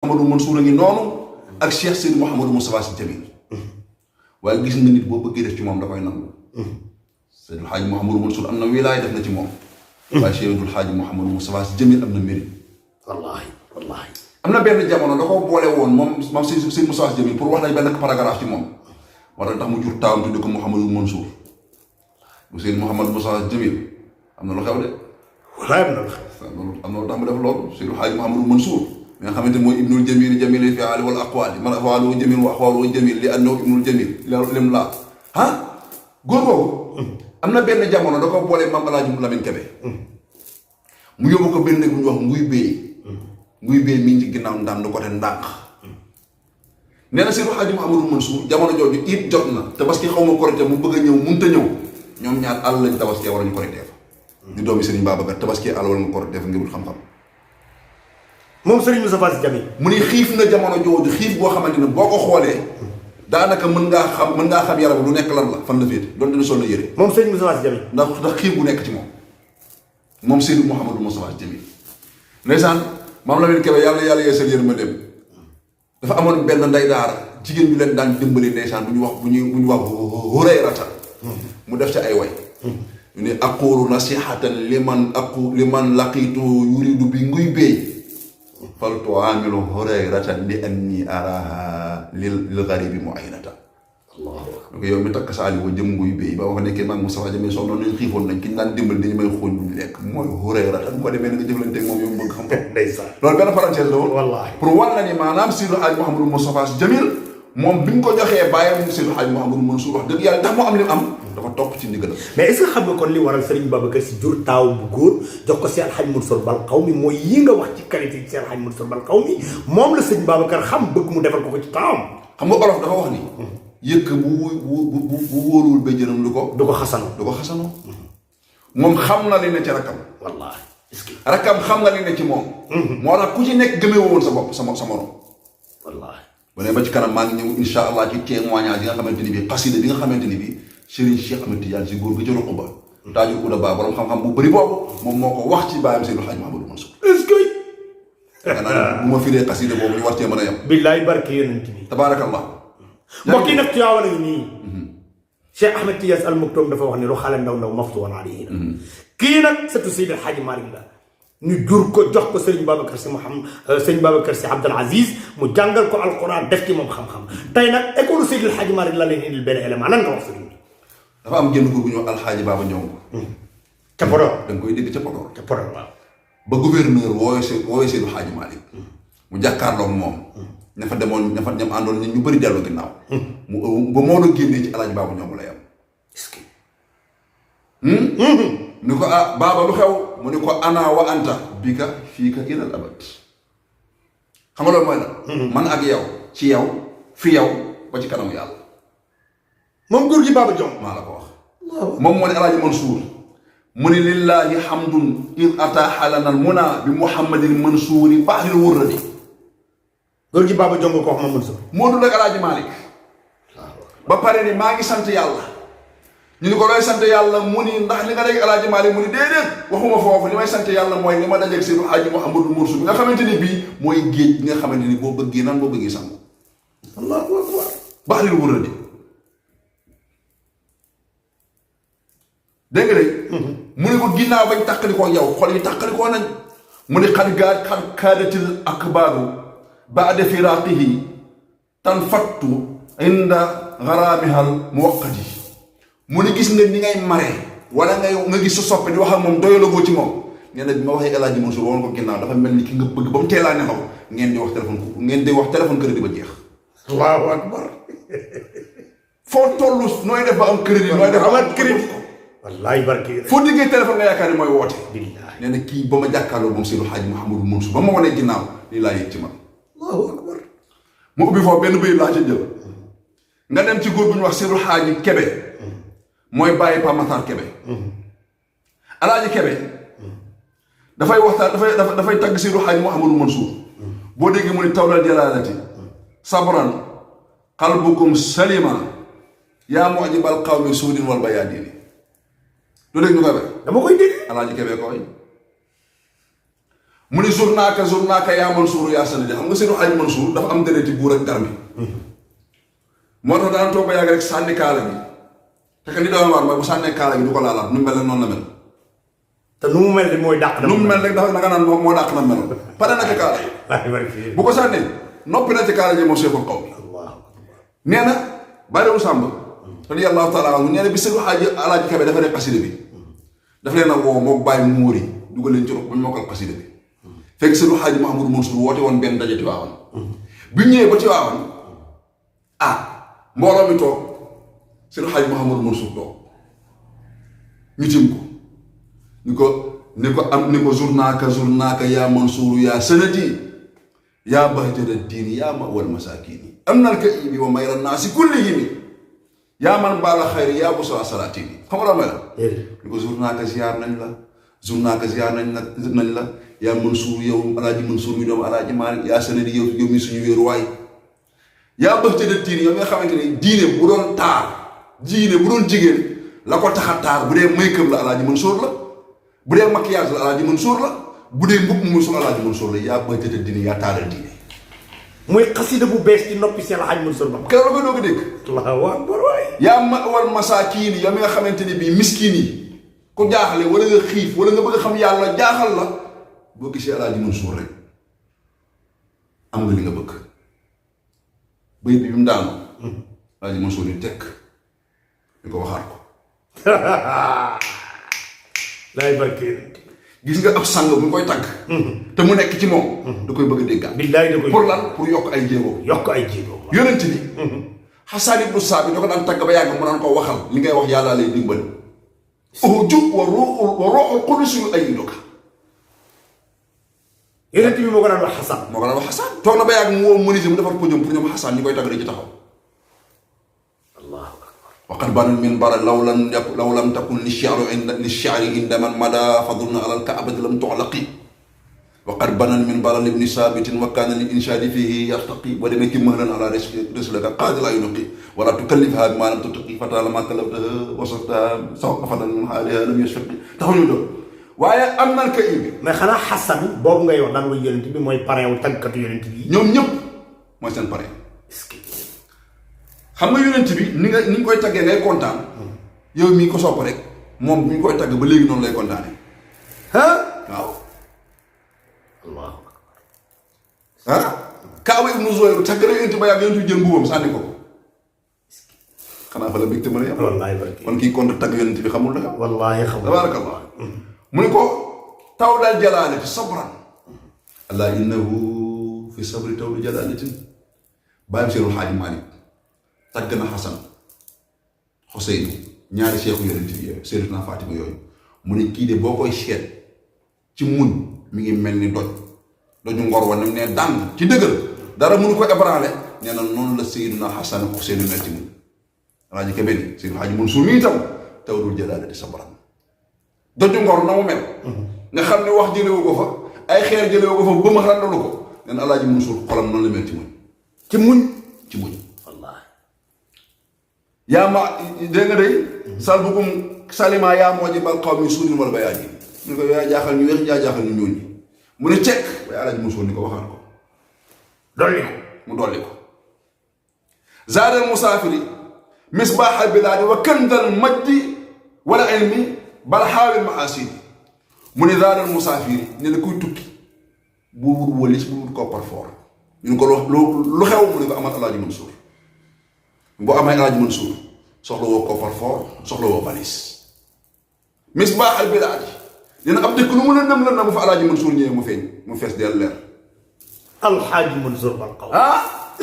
Mouhamadou Mansour a ngi noonu ak Cheikh Seydi Mouhamadou Moustapha Sy Jamil waaye gis nga nit boo bëggee def ci moom da koy nangu Seydil Hadji Mouhamadou Mansour am na wilaay def na ci moom waaye Seydil Hadji Mouhamadou Moustapha Sy Jamil am na mérite wallaahi wallaahi am na benn jamono da ko boole woon moom Seydi Moustapha Sy Jamil pour wax la benn paragraphe ci moom war tax mu jur taawam tudde ko Mouhamadou Mansour bu Seydi Mouhamadou Moustapha Sy Jamil am na lu xew de wallaahi am na lu xew am na lu tax mu def loolu Seydil Hadji Mouhamadou Mansour mi nga xamante mooy ibnul jamil jamil fi aali wal aqwaali man afaalu jamil wa axwaalu jamil li annahu ibnul jamil lim laa góor boobu am na benn jamono da ko boolee Mame Alaaji Lamine Kebe mu yóbbu ko benn néeg bu ñu wax nguy béy mi ngi ci ginnaaw ndànd côté ndànk nee na Seydil Hadji Mouhamadou Mansour jamono jooju it jot na tabaski xaw ma korité mu bëgg a ñëw munta ñëw ñoom ñaar àll lañ tabaskee wala ñu korité fa di doomi Serigne Babacar tabaski àll wala nga korité fa ngir wut xam-xam moom Serigne Moustapha Sy Jamil mu ni xiif na jamono jooju xiif boo xamante ne boo ko xoolee daanaka mën ngaa xam yaram lu nekk lan la fan la féete doon dina sol na yére moom Serigne Moustapha Sy Jamil ndax xiif bu nekk ci moom Seydi Mouhamadou Moustapha Sy Jamil ndeysaan Mame Lamine Kébé yàlla yeesal yërmandeem dafa amoon benn ndey daara jigéen ñu leen daan dimbali ndeysaan bu ñu wax Hurayrata mu def ci ay way ñu ne aqulu nasihatan liman laqitu yuridu bi nguy béy fal tuamilu Hurayratan li anni araha lil gharibi mu'aynata donc yow mi takk saali wa jëm nguy béy ba wax nekkee maag Moustapha Jamil soo noonu nañ xiifoon nañ ki ñu daan dimbali dañu may xooñ buñu lekk mooy Hurayratan ko demee na nga jëflanteeg moom yow bëgg xam ndeysaan loolu benn française la woon wallaahi pour wan na ni maanaam Seydi Hadji Mouhamadou Moustapha Sy Jamil moom bi ñu ko joxee bàyyam Seydi Hadji Mouhamadou Mansour wax dëgg yàlla tax moo am li mu am dafa topp ci ndigalam mais est-ce que xam nga kon li waral Serigne Babacar Sy jur taaw bu góor jox ko Cheikh Hadji Mansour Bal Qawmi mooy yi nga wax ci qualité Cheikh Hadji Mansour Bal Qawmi moom la Serigne Babacar xam bëgg mu defal ko ci taawam xam nga olof dafa wax ni yëkk bu wóoruwul ba jënam du ko xasanoo moom xam na li ne ci rakkam wallaahi est-ce que rakkam xam na li ne ci moom moo tax ku ci nekk gëmee woon sa bopp sa morom wallaahi bu ne ba ci kanam maa ngi ñëw insha allah ci témoignage yi nga xamante ni bii xasida bi nga xamante ni bii Serigne Cheikh Ahmed Tidiane Sy góor ga ca Ruqba taaju uda ba borom xam-xam bu bëri boobu moom moo ko wax ci baayam Seydi Hadji Mouhamadou Mansour est-ce que xanaa bu ma firee xasida boobu ñu war cee mën a yem billaay barke yonent bi tabaarakallah mbokk yi nag Tiwaawan a ngi nii Cheikh Ahmed Tidiane Al Maktoum dafa wax ne lu xale ndaw maftuwan alayhi kii nag surtout Seydi El Hadji Malick la ñu jur ko jox ko Serigne Babacar Sy Serigne Babacar Sy Abdoul Aziz mu jàngal ko alquran def ci moom xam-xam tey nag école Seydi El Hadji Malick la leen indil benn élément lan nga wax Serigne dafa am génn góor bu ñëw Alxaaji Baaba Ñong ca Podor da nga koy dégg ca Podor waaw ba gouverneur woowe Seydi El Hadji Malick mu jàkkaarloog moom ña fa demoon ña fa ñam àndoon ñu bëri dellu ginnaaw mu ba moo doon génnee ci Alaaji Baaba Ñong la yam est-ce que ni ko baaba lu xew mu ni ko ana wa anta bi ka fii ka ilal abad xam nga loolu mooy la man ak yow ci yow fi yow ba ci kanamu yàlla moom góor gi Baaba Ñong maa la ko wax moom moo ne Alaaji Mansour mu ni lillahi hamdun id ataaha lana almuna bi muhammadin mansuuri baaxil wurradi góor gi Baaba Ñong ko wax ma Mansour moo dund ak Alaaji Malick ba pare ni maa ngi sant yàlla ñu ni ko looy sant yàlla mu ni ndax li nga dégg Alaaji Malick mu ni déedéet waxuma foofu li may sant yàlla mooy li ma dajeeg Seydi Hadji Mouhamadou Mansour bi nga xamante ni bii mooy géej bi nga xamante ni boo bëggee nan boo bëggee sangu allahu akbar baax li wuradi dégg nga de mu ni ko ginnaaw bañ tàqalikoo yow xol yi tàqalikoo nañ mu ni xad kaadatil akbaaru baada firaaqihi tanfattu inda garaamihal muwaqqati mu ni gis nga ni ngay maree wala nga gis sa soppe di wax ak moom doyalagoo ci moom nee na bi ma waxee El Hadji Mansour woon ko ginnaaw dafa mel ni ki nga bëgg ba mu teelaa nelaw ngeen di wax téléphone crédit ba jeex allahu akbar foo toll nooy def ba am crédit nooy def ba am crédit wallaay barke foo déggee téléphone nga yaakaar ni mooy woote billaay nee na kii ba ma jàkkaarloo moom Seydi Hadji Mouhamadou Mansour ba ma wanee ginnaaw lii laa yëg ci man allahu akbar mu ubbi foofu benn bëy laa ca jël nga dem ci góor bu ñu wax Seydi Hadji Kébé mooy bàyyi Pa Matar Kébé Alaaji Kébé dafay waxtaan dafay tagg Seydi Hadji Mouhamadou Mansour boo déggee mu ni tawla jalaalati sabran qalbukum salima yaa mu'jibal qawmi suudin wal bayaadini lu dégg ñu koy bay dama koy dégg Alaaji Kébé koy mu ni journaaka yaa Mansour yaa sanadi xam nga Seydou Hadj Mansour dafa am dereti buur ak garmi moo tax daan toog ba yàgg rek sànni kaala gi te que li doon war mooy bu sànnee kaala gi du ko laalaat nu mu mel ne noonu la mel. te nu mu mel ni mooy dàq na. nu mu mel rek dafa naka naan moom moo dàq na mel pare na ci kaala yi. bu ko sànnee noppi na ci kaala ji moom Cheikhul Qawmi. nee na Bariwul Samb. radiyallahu taala anhu nee na bi Seydou Alaaji Kebe dafa def xasida bi. dafa leen a woo moo bàyyi muur yi dugal leen ci rox ba ñu mokkal xasida bi. fekk Seydou Hadji Mouhamadou Mansour woote woon benn daje Tiwaawan. bi ñëwee ba Tiwaawan mbooloo mi toog Seydou Hadji Mouhamadou Mansour toog ñu tim ko ni ko journaaka yaa Mansour yaa sanati yaa bahjata diini yaa ma wal masakini am nal ka ibi wa mayra naasi kullihimi yaa man baala xayri yaa busra salatini xam nga may la ni ko journaaka ziar nañ la yaa Mansour yow alaaji Mansour mi doomu alaaji Maalik yaa sanadi yow mi suñu wéeruwaay yaa bëgg tëdd diine yow nga xamante ni diine bu doon taar diine bu doon jigéen la ko tax a taar bu dee make-up la alaaji Mansour la bu dee maquillage la alaaji Mansour la bu dee mbub mu sol alaaji Mansour la yaa bëgg tëdd diine yaa taaral diine. muy xasida bu bees ci noppi Seex Alaaji Mansour ba. keroog nga doog a dégg. Allahu akbar waay. yaa ma wal masaakiin yow mi nga xamante ni bii miskin yi ku jaaxle wala nga xiif wala nga bëgg a xam yàlla jaaxal la boo gisee alaaji Mansour rek am nga li nga bëgg. bëy bi mu daanu alaaji Mansour ni tekk ñu ko waxaat ko laay barkeel gis nga ab sang bu ñu koy tagg te mu nekk ci moom da koy bëgg a déggaat billaay da koy pour lan pour yokk ay jéego yonent bi Xasaan ibnu Saabit da ko daan tagg ba yàgg mu naan ko waxal li ngay wax yàlla lay dimbali uhju wa ruuxul qudus ayyiduka yonent bi moo ko daan wax Xasaan toog na ba yàgg mu woo menuisier mu defar ko jëm pour ñoom Xasaan ñi koy tagg di ci taxaw allahu akbar waqad banal minbara law lam takun lish-shi'ri inda man mada fadlun ala al-ka'bati lam tu'laqi waqad banal minbara libni Saabitin wa kana lil-inshadi fihi yartaqi wa demee ki mahlan ala rasulika qaadi la yunqi wala tukallifha bima lam tutaqi fatalama kallaftaha wasaftaha sawqafatan min haliha lam yashfaqi taxaw ñu doon waaye am na ka ibi mais xanaa Xasan boobu ngay wax daan way yonent bi mooy parrain wu tàggkatu yonent bi ñoom ñëpp mooy seen parrain xam nga yonent bi ni ñu koy taggee ngay kontaan yow mii ko sopp rek moom bu ñu koy tagg ba léegi noonu lay kontaane waaw allahu akbar Kaaba ibnu Zuhayr tagg na yonent ba yàgg yonent bi jël mbuubam sànni ko xanaa fa la bégte mën a yem wallaahi barke kon kii contre tagg yonent bi xamul dara wallaahi xamul tabaarakallah mu ne ko taw daal jalaalati sabran allah innahu fi sabri taw di jalaalatin bàyyam Seydou Hadji Malick tagg na Xasan Xuseynu ñaari seexu yonent bi yooyu Seydatuna Fatima yooyu mu ne kii de boo koy seet ci muñ mi ngi mel ni doju ngor wa nem ne dàng ci dëggal dara mënu ko ébranlé nee na noonu la Seydina Xasan Xuseynu mel ci muñ Alaaji Kebe ni Seydou Hadji Mansour mii itam taw dul jalaalati sabran doju ngor na mu mel nga xam ne wax jëlewu ko fa ay xeer jëlewu ko fa ba ma randalu ko nee na Alaaji Mansour xolam noonu la mel ci muñ wallaahi yaa ma dégg nga day sal bukum salima yaa moo ji bal xaw mi suunin wala ba yaa ji ñu ko yaa jaaxal ñu weex yaa jaaxal ñu ñuul ñi mu ne cekk ba Alaaji Mansour ni ko waxaat ko mu dolli ko zaadal musaafiri misbaaxal bilaadi wa këndal majdi wala ilmi bal xaawil maxaasini mu ne zaadal musaafiri ne na kuy tukki bu wut wëlis bu wut koppar foor ñu ko lu xew mu ne ko amal Alaaji Mansour boo amee Alaaji Mansour soxla woo koppar foor soxla woo valise misbaaxal bilaadi nee na ab dëkk lu mu lëndëm lëndëm bu fa Alaaji Mansour ñëwee mu feeñ mu fees del leer alxaaji Mansour bal xaw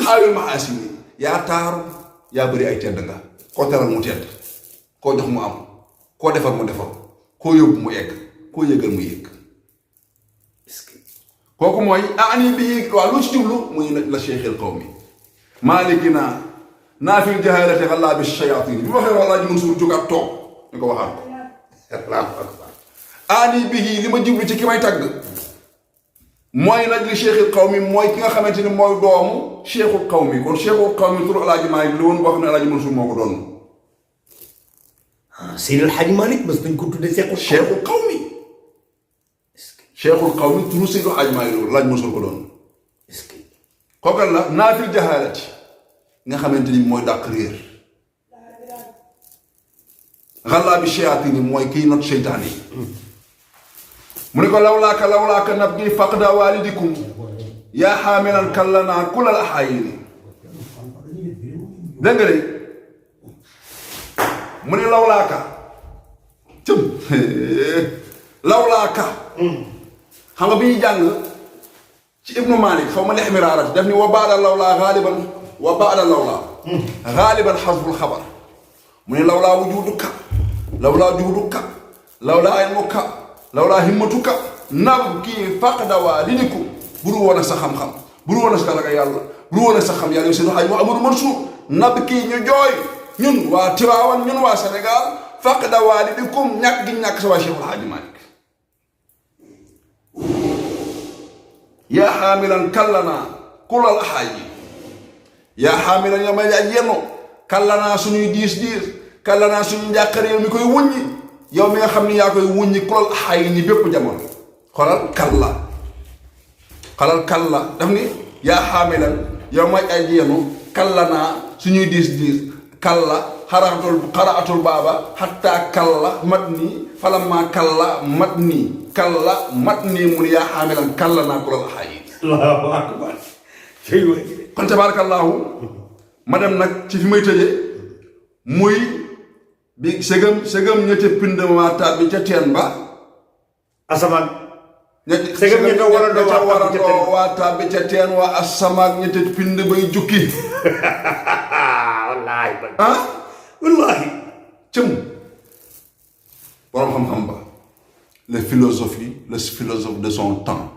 xaawil maxaasini yaa taaru yaa bëri ay tedd nga koo teral mu tedd koo jox mu am koo defar mu defar koo yóbbu mu egg koo yëgal mu yëg kooku mooy ani bii waaw lu ci jublu muy la cheikhil qawmi maalikina naa fil jahalati xallaa bi shayatin bi waxee Alaaji Mansour jógaat toog ñu ko waxaat ko ani bii li ma jublu ci ki may tagg mooy nag li cheikhil qawmi mooy ki nga xamante ni mooy doomu cheikhul qawmi kon cheikhul qawmi turu Alaaji Maalik la woon boo xam ne Alaaji Mansour moo ko doon Seydil Hadji Malick mas dañ ko tuddee cheikhul qawmi cheikhul qawmi turu Seydi Hadji Malick laaj mosul ko doon est-ce que kookal la naafil jahalati nga xamante ni mooy dàq réer xallaa bi shayaatini mooy kiy not seytaan yi mu ne ko lawlaaka nabgi faqda walidikum yaa xaamilan kallanaa kulal axaayini dégg nga de mu ne lawlaaka cëm lawlaaka xam nga bi ñuy jàng ci ibnu Malik xaw ma lexmiraarati daf ni wa baada lawlaa xaaliban wa baada lawlaa xaaliban xasbul xabar mu ne lawlaa wujuduka lawlaa juuduka lawlaa ilmuka lawlaa himmatuka nabki faqda waalidikum buru woon a sa xam-xam buru woon a sa ragal yàlla buru woon a sa xam yàlla yow Seydi Hadji Mouhamadou Mansour nabki ñu jooy ñun waa Tiwaawan ñun waa Sénégal faqda waalidikum ñàkk gi ñàkk sa waa Cheikhul Hadji Malick yaa xaamilan kallanaa kulal xaaji yaa xaamilan yow may aj yenno kallanaa suñuy diis kallanaa suñu njàqare yow mi koy wuññi yow mi nga xam ni yaa koy wuññi kulal xaayi ni bépp jamono xolal kalla daf ni yaa xaamilan yow may aj yenno kallanaa suñuy diis kalla xaraatul baaba xatta kalla mat nii falamma kalla mat nii mu ne yaa xaamilan kalla naa kulal xaayi allahu akbar kon tabaarakallaahu ma dem nag ci fi may tëje muy bi segam ñette pind ma tàbbi ca teen ba asamaan segam ñette wala doo waa tàbbi ca teen wa asamaak ñette pind bay jukki wallaahi wallaahi cëm borom xam-xam ba le philosophe de son temps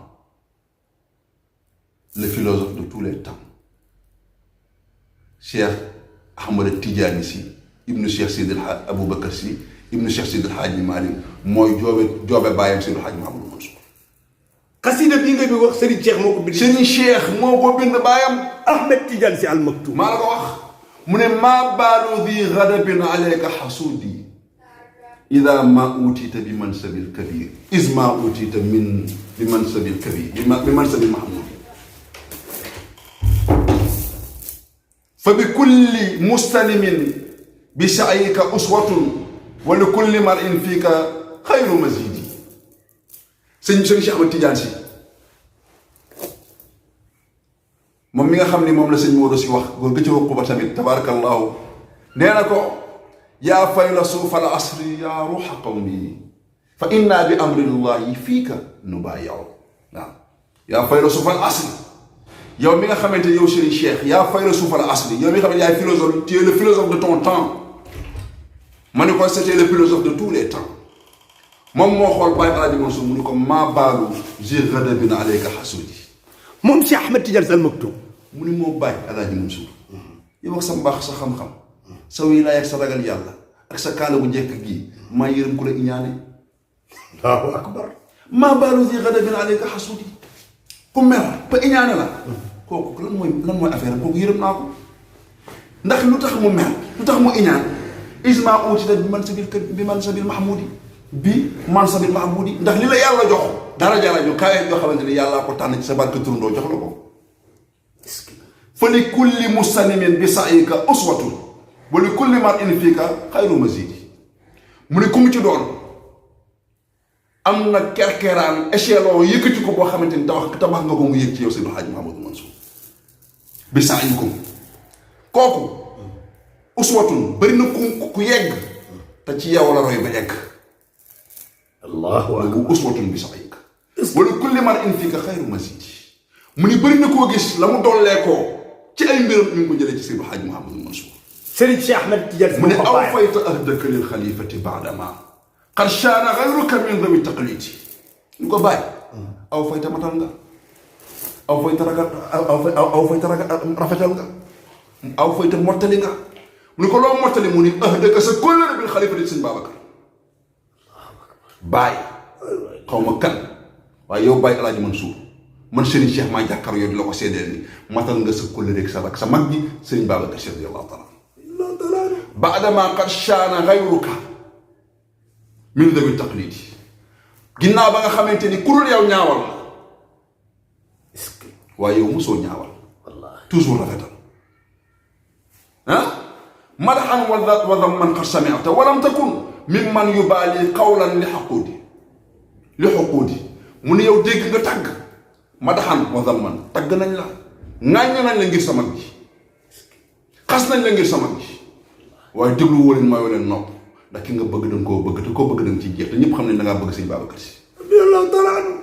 le philosophe de tous les temps Cheikh Ahmad Tidiane Sy ibnu Cheikh Seydi Aboubacar Sy ibnu Cheikh Seydi Hadji Malick mooy joobe bàyyam Seydi Hadji Mouhamadou Mansour xasida bii nga bi wax Serigne Cheikh moo ko bind Serigne Cheikh moo ko bind bàyyam Ahmed Tidiane Sy Al Maktoum maa la ko wax mu ne maa baalu di ghadabin alayka xasuudi ida ma utita bi mansabil kabir is ma utita min bi mansabil kabir bi mansabil mahmud fa bi kulli mustalimin bi saayika uswatun wa li kulli marin fiika xayru mazidi sëñ Cheikh Ahmad Tidiane Sy moom mi nga xam ni moom la sëñ Modou Sy wax góor ga ci waqu ba tamit tabarakallahu nee na ko yaa faylasuufa al asri yaa ruuxa qawmi fa inna bi amrillahi fiika nubaayi'u waaw yaa faylasuufa al asri yow mi nga xamante yow Serigne Cheikh yaa faylasuufa al asri yow mi nga xamante yaay philosophe tu es le philosophe de ton temps ma ni ko c'était le philosophe de tous les temps moom moo xool Baye Alaaji Mansour mu ni ko maa baalu ji ghadabin alayka xasuudi moom Cheikh Ahmed Tidiane Sy Al Maktoum mu ni moo Baye Alaaji Mansour yow ak sa mbaax sa xam-xam sa wilaay ak sa ragal yàlla ak sa kaala bu njëkk gi maa yërëm ku la iñaane allahu akbar maa baalu ji ghadabin alayka xasuudi ku mer ba iñaane la kooku lan mooy affaire kooku yërëm naa ko ndax lu tax mu mer lu tax mu iñaan isma utita bi mansabil mahmudi ndax li la yàlla jox daraja la ju kawe joo xamante ne yàllaa ko tànn ci sa barke turandoo jox la ko fa li kulli mustanimin bi saayika uswatun wa li kulli marin fiika xayru mazidi mu ne ku mu ci doon am na kerkeraan échelon yëkkati ko boo xamante ni tabax nga ko mu yëg ci yow Seydi Hadji Mouhamadou Mansour bi saayikum kooku uswatun bëri na ku yegg te ci yow la roy ba yegg allahu akbar uswatun bi saayika wa li kulli marin fiika xayru mazidi mu ni bëri na koo gis la mu dollee koo ci ay mbiram ñu ngi ko jëlee ci Seydi Hadji Mouhamadou Mansour Serigne Cheikh Ahmed Tidiane Sy mu ne aw fayta ahdaka lil xalifati baadama qad shaana gayruka min dawi taqlidi ñu ko bàyyi aw fayta matal nga aw fayta rafetal nga aw fayta mottali nga mu ne ko loo mottali mu ni ahdaka sa kóllëre bil xalifati sëñ Babacar bàyyi xaw ma kan waaye yow bàyyi Alaaji Mansour man Serigne Cheikh maa jàkkaar yow di la ko seedeel ni matal nga sa kóllëre sa rak sa mag bi Serigne Babacar Sy radiyallahu taala baadama qad shaana gayruka min dawi taqlidi ginnaaw ba nga xamante ni ku dul yow ñaawal la est-ce que waaye yow mosoo ñaawal wallaahi toujours rafetal madaxan wa damman qad sami'ta wa lam takun mimman yubaali qawlan li xuquudi mu ne yow dégg nga tàgg madaxan wa damman tàgg nañ la ŋàññ nañ la ngir sama gi xas nañ la ngir sama gi waaye déglu woo leen mayoo leen nopp ndax ki nga bëgg da nga koo bëgg te koo bëgg da nga ciy jeex te ñëpp xam ne da ngaa bëgg sëñ Babacar Si radiyallaahu taala anhu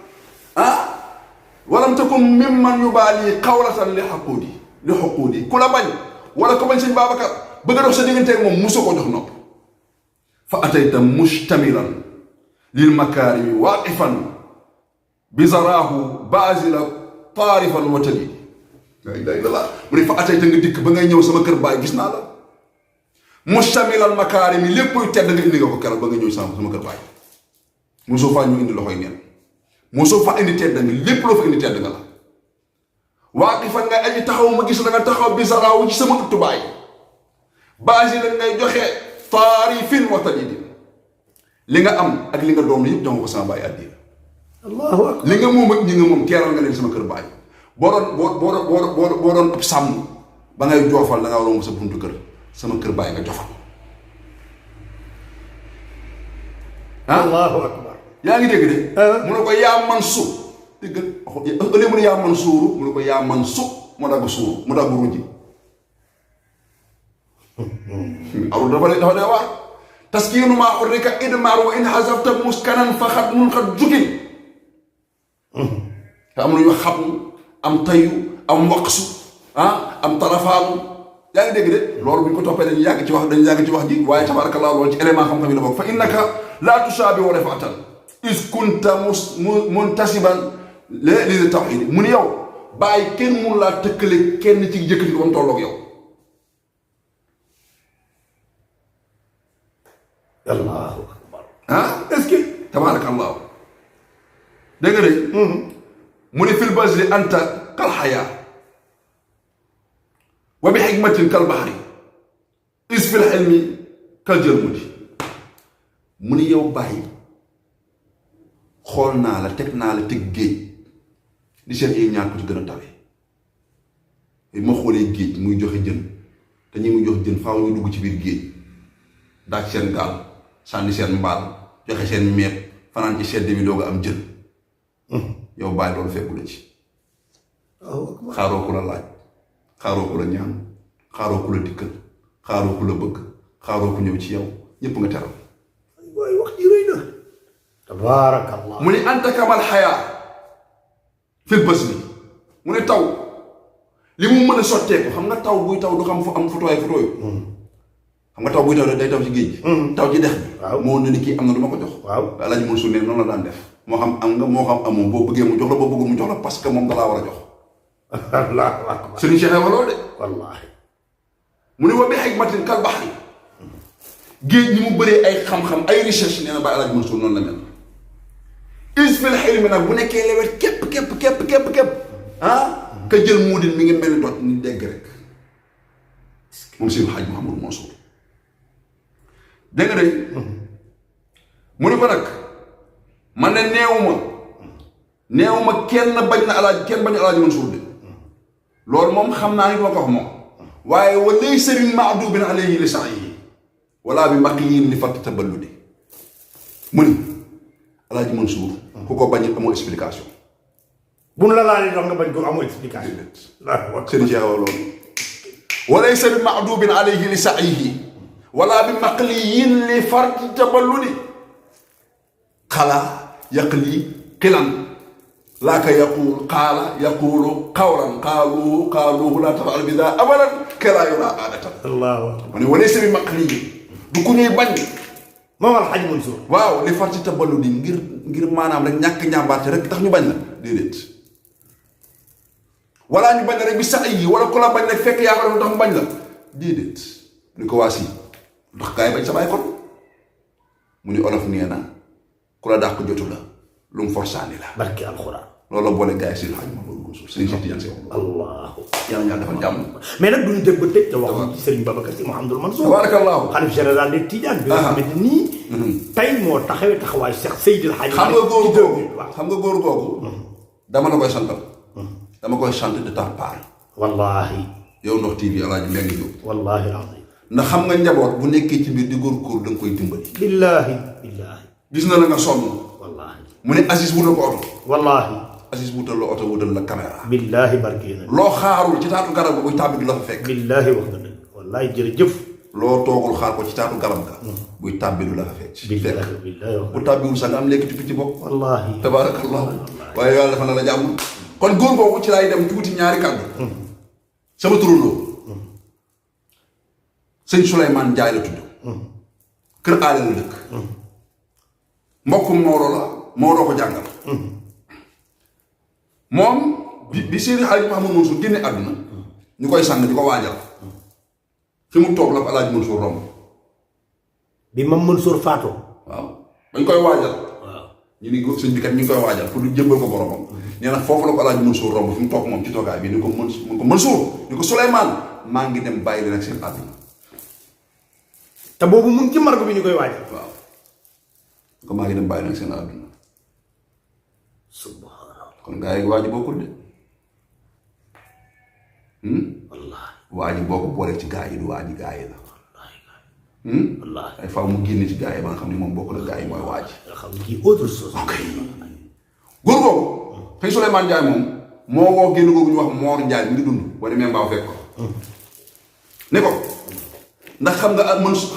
walam takun mimman yubaali qawlatan li xuquudi ku la bañ wala ko bañ sëñ Babacar bëgg a dox sa digganteeg moom musu ko jox nopp fa atayta mustamilan lil makaarimi waaqifan bi zaraahu baazila taarifan wa talid la ilaha illallah mu ne fa atayta nga dikk ba ngay ñëw sama kër baay gis naa la mustamilal makaarimi lépp luy tedd nga indi nga ko keroog ba nga ñëw sama kër baay mosoo faa ñu indi loxoy neen mosoo fa indi tedd nga lépp loo fa indi tedd nga la waaqifan nga aji taxaw ma gis la nga taxaw bi zaraahu ci sama ëttu baay baazila ngay joxe taarifin wa talid li nga am ak li nga doon yëpp jox nga ko sama baay addiya allahu akbar li nga moom ak ñi nga moom teeral nga leen sama kër baay boo doon ab sàmm ba ngay joofal da ngaa waroon sa buntu kër sama kër baay nga jofal allahu akbar yaa ngi dégg de mu ne ko yaa man su dégg ëllëg mu ne yaa man suuru mu ne ko yaa man su mu dagg suuru mu dagg ruji aru dafa dee waar taskiinu maa xurrika idmaar wa in xasabta muskanan fa xat mun xat jugin te am nañu xam am tayu am waqsu am tarafaanu yaa ngi dégg de loolu bu ñu ko toppee dañuy yàgg ci wax ji waaye tabarakallah loolu ci élément xam-xam yi la bokk fa innaka laa tushaabi wa rafatan is kunta muntasiban li tawxiid mu ni yow bàyyi kenn mun laa tëkkale kenn ci jëkkati ko ba mu tolloog yow allahu akbar est-ce que tabarakallah dégg nga de mu ne fil basri anta kal xayaa wa bi xikmatin kal baxri is fil xilmi kal jërmudi mu ne yow bàyyi xool naa la teg naa la teg géej di seet yi ñaar ko ci gën a tawe bi ma xoolee géej muy joxe jën te ñi muy jox jën faaw ñu dugg ci biir géej daaj seen gaal sànni seen mbaal joxe seen meeb fanaan ci sedd bi doog a am jën yow bàyyi loolu fekku la ci xaaroo ku la laaj xaaroo ku la ñaan xaaroo ku la dikkal xaaroo ku la bëgg xaaroo ku ñëw ci yow ñëpp nga teral waaye wax ji rëy na tabaarakallah mu ne anta kamal xayaa fil basri mu ne taw li mu mën a sotteeku xam nga taw buy taw du xam fu am futooy xam nga taw buy taw day taw ci géej gi taw ci dex bi moo ne ni kii am na lu ma ko jox Alaaji Mansuur ne noonu la daan def moo xam am nga moo xam amoo boo bëggee mu jox la boo bëggul mu jox la parce que moom dalaa war a jox allahu akbar Serigne Cheikh waloo de wallahi mu ne wa bi xikmatin kal baxri géej ñi mu bëree ay xam-xam ay recherche nee na Baay Alaaji Mansuur noonu la mel is fil xilmi nag bu nekkee lewet képp ka jël muudin mi ngi mel ni doj ni dégg rek moom Seydi Hadji Mouhamadou Mansour dégg nga de mu ne ko nag man ne neewuma kenn bañ na Alaaji Mansour de loolu moom xam naa ni duma ko wax moom waaye wa laysa bi ma'dubin alayhi li sa'yihi wala bi maqiyin li fatt taballudi mu ni Alaaji Mansour ku ko bañ amoo explication buñ la laalee dox nga bañ ko amoo explication seen jeex loolu wa laysa bi ma'dubin alayhi li sa'yihi wala bi maqliyin li fatt taballudi xalaa yaqli xilan laaka yaqul qaala yaqulu qawlan qaaluhu laa tafal bi daa abadan kalaa yura aadatan allahu akbar ma ne wane sëri maqliyin du ku ñuy bañ moom Alaaji Mansour waaw li far ci taballu di ngir maanaam rek ñàkk njàmbaarte rek tax ñu bañ la déedéet wala ñu bañ la rek bi sax yi wala ku la bañ rek fekk yaa ko def tax mu bañ la déedéet ni ko waa si ndax gaa yi bañ sa baay kon mu ni olof nee na ku la dàq jotu la lu mu forsaani la barki alxuraan loolu la boole gaa yi si Alaaji Mansour Mansour Serigne Cheikh Tidiane Sy allahu yàlla ñaan defal jàmm mais nag duñu dem ba tëj te waxuñ ci Serigne Babacar Sy Mouhamadoul Mansour tabarakallahu xalif général des Tidiane bi nga xamante nii tey moo taxawee taxawaay Cheikh Seydil Hadji xam nga góor googu xam nga góor googu dama la koy santal dama koy sant de ta part wallahi yow Ndox TV Alaaji Mbengue Diop wallahi azim ndax xam nga njaboot bu nekkee ci biir di góor da nga koy dimbali billahi billahi gis na la nga sonn wallahi mu ne Aziz wutal ko oto wallahi Aziz wutal la oto wutal la caméra billahi barkeena loo xaarul ci taatu garab ba buy tàbbi du la fa fekk billahi wax nga dëgg wallahi jërëjëf loo toogul xaar ko ci taatu garab ga buy tàbbi du la fa fekk billahi billahi wax bu tàbbiwul sax nga am lekk ci bopp wallahi tabaarakallahu waaye yàlla dafa na la jàmm kon góor boobu ci laay dem tuuti ñaari kàddu sama turandoo sëñ Souleymane Ndiaye la tudd kër aale la dëkk mbokkum Maodo la Maodo ko jàngal moom bi Seydi Hadji Mouhamadou Mansour génne àdduna ñu koy sang di ko waajal fi mu toog la ko Alaaji Mansour romb bi Mam Mansour faatoo waaw dañ koy waajal waaw ñu ni sëñ bi kat ñu ngi koy waajal pour du jëmbal ko boromam nee na foofu la ko Alaaji Mansour romb fi mu toog moom ci toogaay bi ni ko Mansour ni ko Souleymane maa ngi dem bàyyi leen ak seen àdduna te boobu mu ngi ci margo bi ñu koy waajal waaw ko maa ngi dem bàyyi leen ak seen àdduna subhanallah kon gaa yi waaji bokkul de wallahi waaji boo ko boolee ci gaa yi du waaji gaa yi la wallahi ay faaw mu génne ci gaa yi ba nga xam ne moom bokk la gaa yi mooy waaji nga xam ne kii autre chose ok góor googu xëy Souleymane Ndiaye moom moo woo génn googu ñu wax Mor Ndiaye mi ngi dund boo demee mbaaw fekk ko ne ko ndax xam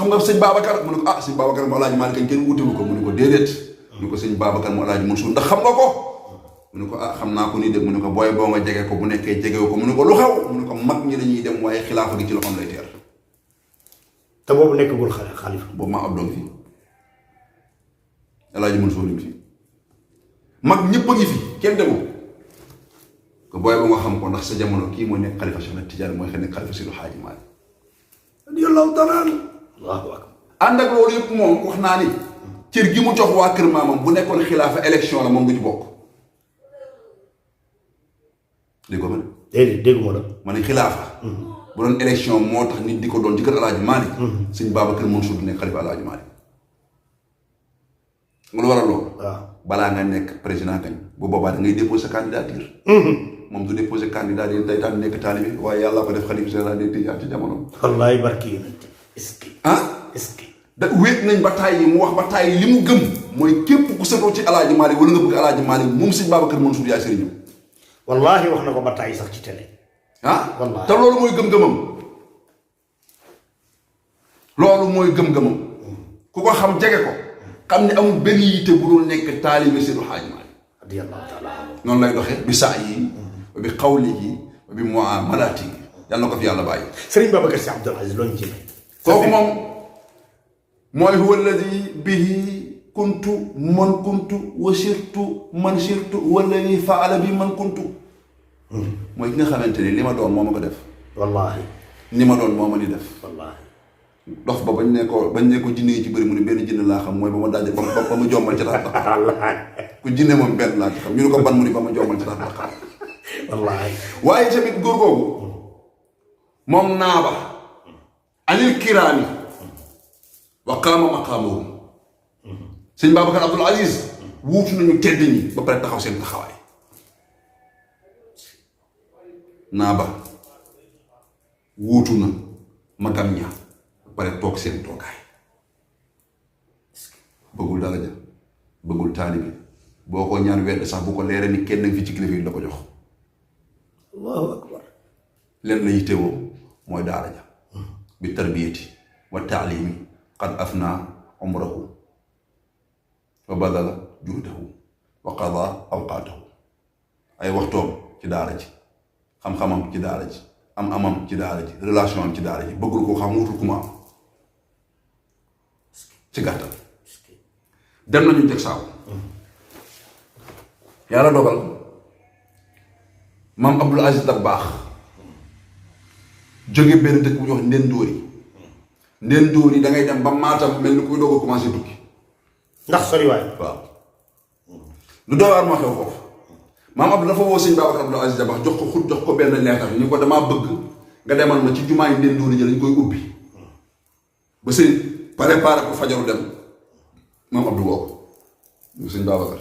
nga sëñ Babacar mu ne ko ah sëñ Babacar mu Alaaji Maalik kañ kenn wutewu ko mu ne ko déedéet mu ne ko sëñ Babacar mu Alaaji Mansour ndax xam nga ko mu ne ko ah xam naa ko nii de mu ne ko booy boo nga jege ko bu nekkee jegewu ko mu ne ko lu xew mu ne ko mag ñi dañuy dem waaye xilaafa gi ci loxoom lay teer te boobu nekkagul xalifa boobu maa ab doom fi Alaaji Mansour yi fi mag ñëpp a ngi fi kenn demoo ko booy ba nga xam ko ndax sa jamono kii mooy nekk xalifa Cheikh Tidiane mooy nekk xalifa Seydi Hadji Malick radiyallahu taala allahu akbar ànd ak loolu yëpp moom wax naa ni cër gi mu jox waa kër maamam bu nekkoon xilaafa élection la moom du ci bokk dégg ko man déedéet dégguma la ma ne xilaafa bu doon élection moo tax nit di ko doon ci kër Alaaji Malick sëñ Babacar Mansour du nekk xalifa Alaaji Malick nga lu waral loolu waaw balaa nga nekk président kañ bu boobaa da ngay déposer candidature moom du déposer candidat yi day daan nekk taalibe waaye yàlla ko def xalifa général des Tidianes ci jamono wallaay barki est-ce que est-ce que da wéet nañ ba taay yi mu wax ba taay li mu gëm mooy képp ku setoo ci Alaaji Malick wala nga bëgg Alaaji Malick moom sëñ Babacar Mansour yaay sëriñam wallahi wax na ko ba tàyyi sax ci télé wallaahi te loolu mooy gëm-gëmam loolu mooy gëm-gëmam ku ko xam jege ko xam ne amul benn yitte bu dul nekk taalibe Seydi Hadji Malick radiyallahu taala noonu lay doxee bi saa yi bi xawlihi bi muamalaatihi yàlla na ko fi yàlla bàyyi. Serigne Babacar Sy Abdoul Aziz loolu ci may. kooku moom mooy huwa alladi bihi kuntu man kuntu wa sirtu man sirtu walladi faala bi man kuntu. mooy ki nga xamante ni li ma doon moo ma ko def. wallaahi. ni ma doon moo ma ni def. wallaahi. dox ba bañ ne ko jinne yi ci bëri mu ne benn jinne laa xam mooy ba ma daje ba ma jommal ca tax wallaahi. ku jinne moom benn laa ci xam ñu ne ko ban mu ni ba ma jommal ca tax xam. wallaahi. waaye tamit góor googu moom naaba anil kiraami wa qaama maqaamahum sëñ Babacar Abdoul Aziz wuutu nañu tedd ñi ba pare taxaw seen taxawaay naaba wuutu na magam ña ba pare toog seen toogaay bëggul daraja bëggul taalibi boo ko ñaan wedd sax bu ko leere ni kenn nag fi ci kilifa yi la ko jox allahu akbar leen la yittewoo mooy daara ja bi tarbiyati wa taalimi qad afna umrahu wa badala juhdahu wa qada awqaatahu ay waxtoom ci daara ji xam-xamam ci daara ji am-amam ci daara ji relation am ci daara ji bëggul ko xam wutul ku ma am ci gàttal dem nañu teg saaw yàlla dogal maam Abdoul Aziz Dabakh jóge benn dëkk bu ñuy wax Ndendóori da ngay dem ba Matam mel ni kuy doog a commencé tukki ndax soriwaay. waaw lu doy waar moo xew foofu maam Abdou dafa woo sëñ Babacar Abdoul Aziz Dabakh jox ko xut jox ko benn leetar ni ko damaa bëgg nga demal ma ci jumaa yi Ndendoori ji lañ koy ubbi ba sëñ préparé ko fajaru dem maam Abdou woo ko sëñ Babacar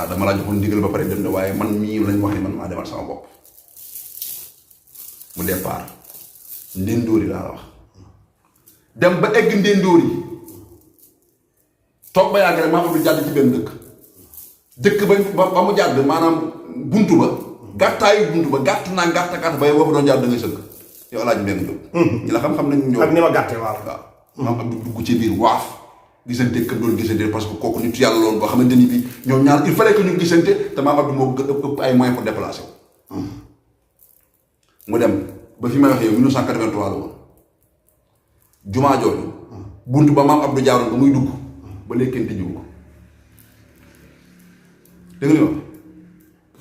dama laa joxoon ndigal ba pare dem de waaye man mii lañ wax ni man maa demal sama bopp mu départ Ndendoori laa la wax dem ba egg Ndendoori toog ba yàgg rek maam Abdou jàdd ci benn dëkk ba mu jàdd maanaam buntu ba gàttaayu buntu ba gàtt ba yow boo fa doon jàdd da ngay sëgg yow Alaaji Mbeng Jóob ñi la xam-xam nañ ñëw ak ni ma gàttee waaw maam Abdou dugg ci biir waaf gisante kër doon gisante parce que kooku nit yàlla loolu boo xamante ni bii ñoom ñaar il fallait que ñu gisante te maam Abdou moo ëpp ay moyens pour déplacer mu dem ba fi may waxee yow 1983 la woon jumaa jooju buntu ba maam Abdou jaaroon ba muy dugg ba léegi kenn tëjjiwu ko dégg nga li ma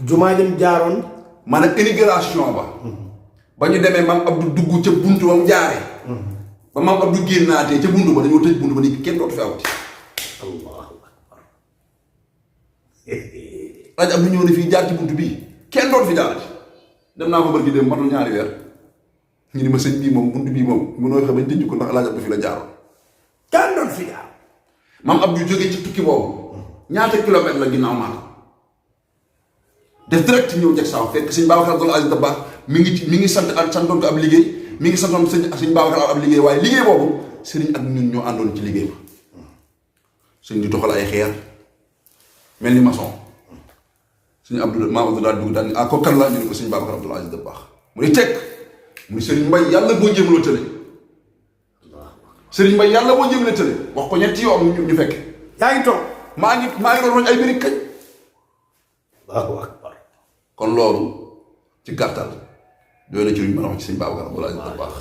jumaa jëm jaaroon maanaam immigration ba ñu demee maam Abdou dugg ca buntu ba mu jaaree ba maam Abdou génnaatee ca buntu ba dañoo tëj buntu ba ni kenn dootu fi awti allahu akbar Alaaji Abdou ñëw ne fii jaar ci buntu bii kenn dootu fi jaarati dem naa ko barki dem matul ñaari weer ñu ni ma sëñ bii moom buntu bii moom mënoo fexe bañ tëj ko ndax Alaaji Abdou fi la jaaroon kenn dootu fi jaar maam Abdou jógee ci tukki boobu ñaata kilomètre la ginnaaw maa def direct ñëw jeg saaw fekk sëñ Babacar Abdoul Aziz Dabakh mi ngi santoon ko ab liggéey mi ngi santoon sëñ Babacar ab liggéey waaye liggéey boobu sëriñ ak ñun ñoo àndoon ci liggéey ba sëñ di doxal ay xeer mel ni maçon sëñ maam Abdou daal dugg daal ni ko kan la ñu ne ko sëñ Babacar Abdoul Aziz Dabakh mu ni teg mu ni sëriñ Mbay yàlla boo jéemloo tële sëriñ Mbay yàlla boo jéemloo tële wax ko ñetti yoon ñu fekk yaa ngi toog maa ngi doon roñ ay birig kañ allahu akbar kon loolu ci gàttal doy na ci luñ mën a wax ci sëñ Babacar Abdoul Aziz Dabakh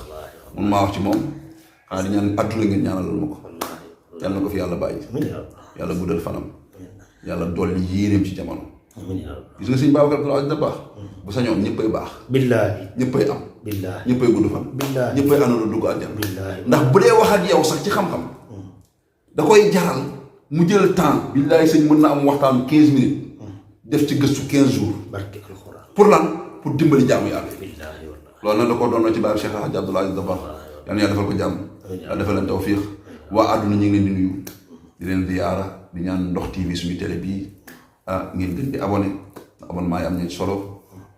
mun maa wax ci moom xanaa di ñaan adduna ngeen ñaanalal ma ko yàlla na ko fi yàlla bàyyi yàlla guddal fanam yàlla dolli yéeneem ci jamono gis nga sëñ Babacar Abdoul Aziz Dabakh bu sañoon ñëppay baax billaahi ñëppay am billaahi ñëppay gudd fan billaahi ñëppay àndoon dugg àjjana billaahi ndax bu dee wax ak yow sax ci xam-xam da koy jaral mu jël temps billaahi sëñ mën na am waxtaan 15 minutes def ci gëstu 15 jours barke alxuraan pour lan pour dimbali jaamu yàlla billaahi wallaahi loolu nag da koo doon ci baaru Cheikh Hadj Abdoul Aziz Dabakh yal na yàlla defal ko jàmm yàlla defal leen tawfiix waa àdduna ñu ngi leen di nuyu di leen ziyaara di ñaan Ndox TV suñu télé bii ngeen gën di abonné abonnement yi am na ci solo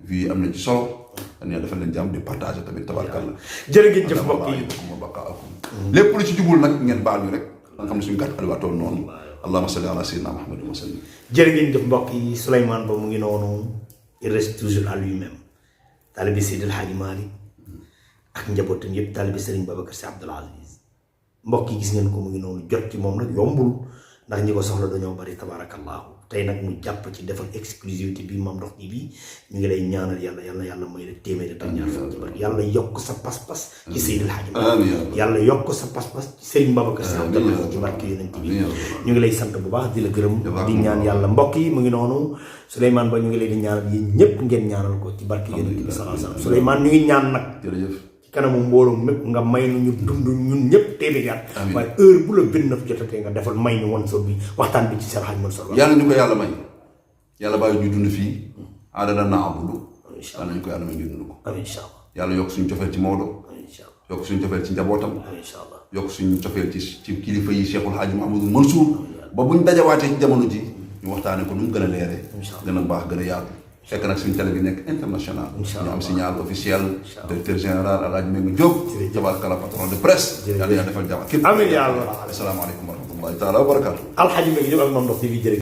vues yi am na ci solo yal na yàlla defal leen jàmm di partager tamit tabarkalla jërë ngeen jëf mbokk yi lépp lu ci jubul nag ngeen baal ñu rek nga xam ne suñu gàtt aliwaatoon noonu allahumma salli ala sayyidina Muhammadin wa sallim jërë ngeen jëf mbokk yi Souleymane Ba mu ngi noonu il reste toujours à lui-même taalibi Seydi El Hadji Malick ak njabootam yëpp taalibi Serigne Babacar Sy Abdoul Aziz mbokk yi gis ngeen ko mu ngi noonu jot ci moom nag yombul ndax ñi ko soxla dañoo bari tabarakallahu tey nag mu jàpp ci defal exclusivité bi Mame Ndokh TV ñu ngi lay ñaanal yàlla may la téeméeri tam ñaar fukk ci bari yàlla yokk sa pas-pas ci Seydi El Hadji Malick yàlla yokk sa pas-pas ci Serigne Babacar Sy Abdoul Aziz ci barke Yonent bi ñu ngi lay sant bu baax di la gërëm di ñaan yàlla mbokk yi mu ngi noonu Souleymane Ba ñu ngi lay di ñaanal yéen ñëpp ngeen ñaanal ko ci barke Yonent bi sallallahu alayhi wasallam Souleymane ñu ngi ñaan nag ci kanamu mbooloo mépp nga may nu ñu dund ñun ñëpp téeméeri at waaye heure bu la 29 jotatee nga defal may ñu won so bi waxtaan bi ci Cheikh Hadj Mansour yàlla ñu ko yàlla may yàlla bàyyi ñu dund fii aadana naabudu yàlla ñu ko yàlla may ñu dund ko incha allah yàlla yokk suñu cofeel ci Maodo yokk suñu cofeel ci njabootam yokk suñu cofeel ci kilifa yi Cheikhul Hadji Mouhamadou Mansour ba buñ dajawaatee ci jamono ji ñu waxtaane ko nu mu gën a leere gën a baax gën a yaatu fekk nag suñu télé bi nekk international ñu am signal officiel directeur général Alaaji Mbengue Diop tabaarkalla patron de presse yàlla yàlla defal jàmm képp amiin yaa Allah asalaamaaleykum wa rahmatullahi taala wa barakaatu Alxaaji Mbengue Diop ak Mame Ndokh TV